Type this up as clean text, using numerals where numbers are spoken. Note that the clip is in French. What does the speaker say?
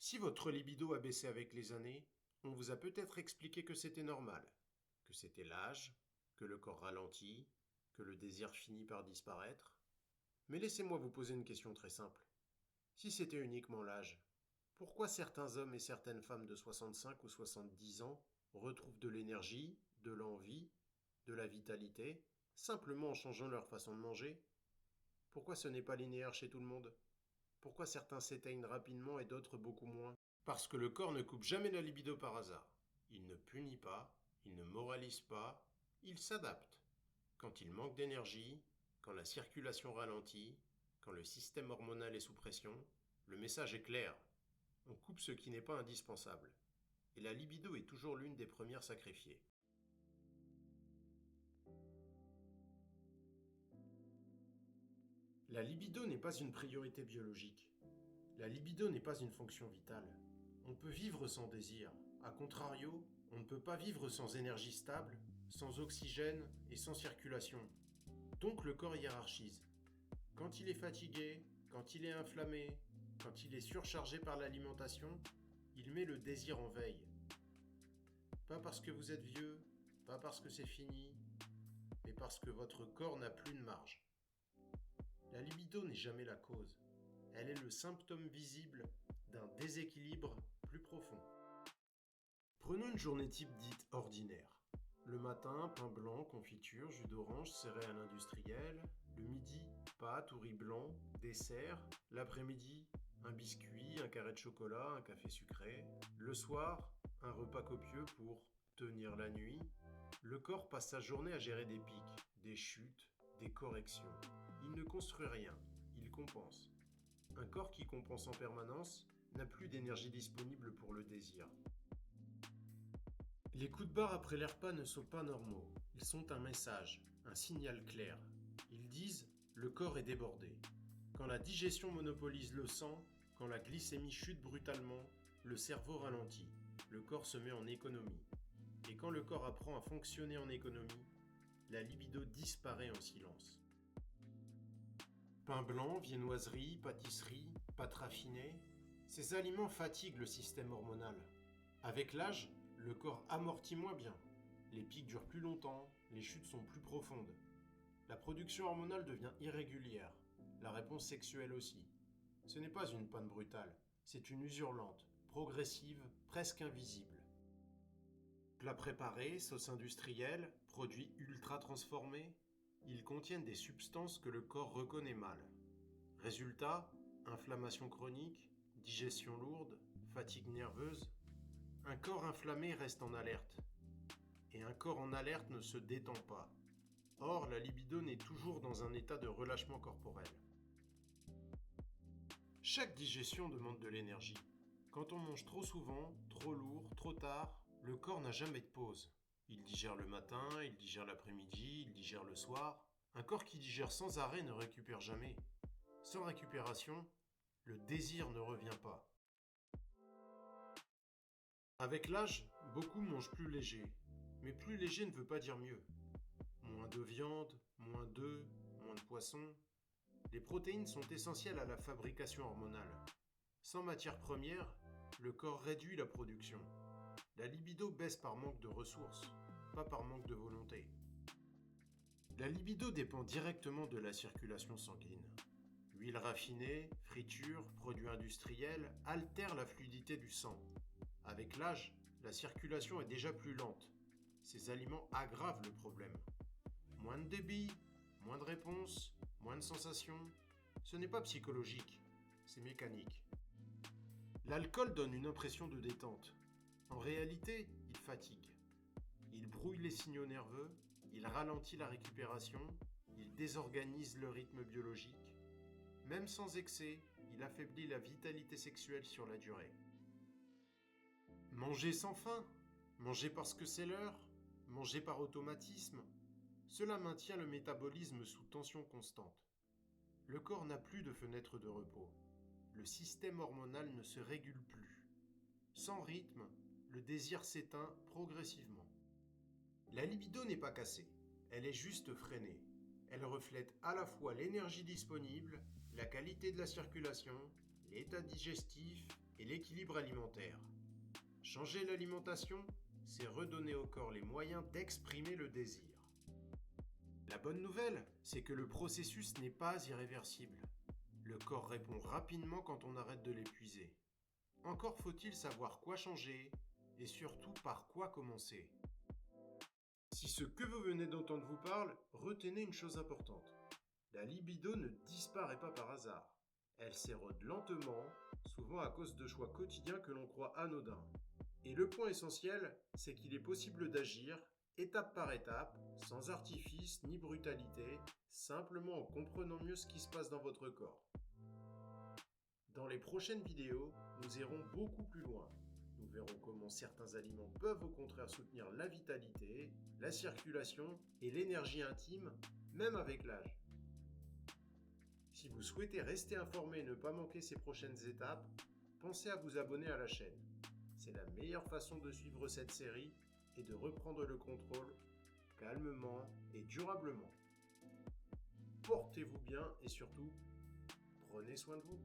Si votre libido a baissé avec les années, on vous a peut-être expliqué que c'était normal, que c'était l'âge, que le corps ralentit, que le désir finit par disparaître. Mais laissez-moi vous poser une question très simple. Si c'était uniquement l'âge, pourquoi certains hommes et certaines femmes de 65 ou 70 ans retrouvent de l'énergie, de l'envie, de la vitalité, simplement en changeant leur façon de manger? Pourquoi ce n'est pas linéaire chez tout le monde? Pourquoi certains s'éteignent rapidement et d'autres beaucoup moins? Parce que le corps ne coupe jamais la libido par hasard. Il ne punit pas, il ne moralise pas, il s'adapte. Quand il manque d'énergie, quand la circulation ralentit, quand le système hormonal est sous pression, le message est clair. On coupe ce qui n'est pas indispensable. Et la libido est toujours l'une des premières sacrifiées. La libido n'est pas une priorité biologique. La libido n'est pas une fonction vitale. On peut vivre sans désir. A contrario, on ne peut pas vivre sans énergie stable, sans oxygène et sans circulation. Donc le corps hiérarchise. Quand il est fatigué, quand il est inflammé, quand il est surchargé par l'alimentation, il met le désir en veille. Pas parce que vous êtes vieux, pas parce que c'est fini, mais parce que votre corps n'a plus de marge. La libido n'est jamais la cause. Elle est le symptôme visible d'un déséquilibre plus profond. Prenons une journée type dite ordinaire. Le matin, pain blanc, confiture, jus d'orange, céréales industrielles. Le midi, pâtes ou riz blanc, dessert. L'après-midi, un biscuit, un carré de chocolat, un café sucré. Le soir, un repas copieux pour tenir la nuit. Le corps passe sa journée à gérer des pics, des chutes, des corrections. Il ne construit rien, il compense. Un corps qui compense en permanence n'a plus d'énergie disponible pour le désir. Les coups de barre après les repas ne sont pas normaux. Ils sont un message, un signal clair. Ils disent « le corps est débordé ». Quand la digestion monopolise le sang, quand la glycémie chute brutalement, le cerveau ralentit. Le corps se met en économie. Et quand le corps apprend à fonctionner en économie, la libido disparaît en silence. Pain blanc, viennoiserie, pâtisserie, pâtes raffinées, ces aliments fatiguent le système hormonal. Avec l'âge, le corps amortit moins bien. Les pics durent plus longtemps, les chutes sont plus profondes. La production hormonale devient irrégulière, la réponse sexuelle aussi. Ce n'est pas une panne brutale, c'est une usure lente, progressive, presque invisible. Plats préparés, sauces industrielles, produits ultra transformés, ils contiennent des substances que le corps reconnaît mal. Résultat, inflammation chronique, digestion lourde, fatigue nerveuse. Un corps inflammé reste en alerte. Et un corps en alerte ne se détend pas. Or, la libido n'est toujours dans un état de relâchement corporel. Chaque digestion demande de l'énergie. Quand on mange trop souvent, trop lourd, trop tard, le corps n'a jamais de pause. Il digère le matin, il digère l'après-midi, il digère le soir. Un corps qui digère sans arrêt ne récupère jamais. Sans récupération, le désir ne revient pas. Avec l'âge, beaucoup mangent plus léger. Mais plus léger ne veut pas dire mieux. Moins de viande, moins d'œufs, moins de poissons. Les protéines sont essentielles à la fabrication hormonale. Sans matières premières, le corps réduit la production. La libido baisse par manque de ressources, pas par manque de volonté. La libido dépend directement de la circulation sanguine. Huile raffinée, friture, produits industriels altèrent la fluidité du sang. Avec l'âge, la circulation est déjà plus lente. Ces aliments aggravent le problème. Moins de débit, moins de réponses, moins de sensations. Ce n'est pas psychologique, c'est mécanique. L'alcool donne une impression de détente. En réalité, il fatigue. Il brouille les signaux nerveux, il ralentit la récupération, il désorganise le rythme biologique. Même sans excès, il affaiblit la vitalité sexuelle sur la durée. Manger sans faim, manger parce que c'est l'heure, manger par automatisme, cela maintient le métabolisme sous tension constante. Le corps n'a plus de fenêtre de repos. Le système hormonal ne se régule plus. Sans rythme, le désir s'éteint progressivement. La libido n'est pas cassée, elle est juste freinée. Elle reflète à la fois l'énergie disponible, la qualité de la circulation, l'état digestif et l'équilibre alimentaire. Changer l'alimentation, c'est redonner au corps les moyens d'exprimer le désir. La bonne nouvelle, c'est que le processus n'est pas irréversible. Le corps répond rapidement quand on arrête de l'épuiser. Encore faut-il savoir quoi changer et surtout par quoi commencer. Si ce que vous venez d'entendre vous parle, retenez une chose importante. La libido ne disparaît pas par hasard. Elle s'érode lentement, souvent à cause de choix quotidiens que l'on croit anodins. Et le point essentiel, c'est qu'il est possible d'agir, étape par étape, sans artifice ni brutalité, simplement en comprenant mieux ce qui se passe dans votre corps. Dans les prochaines vidéos, nous irons beaucoup plus loin. Nous verrons comment certains aliments peuvent au contraire soutenir la vitalité, la circulation et l'énergie intime, même avec l'âge. Si vous souhaitez rester informé et ne pas manquer ces prochaines étapes, pensez à vous abonner à la chaîne. C'est la meilleure façon de suivre cette série et de reprendre le contrôle calmement et durablement. Portez-vous bien et surtout, prenez soin de vous.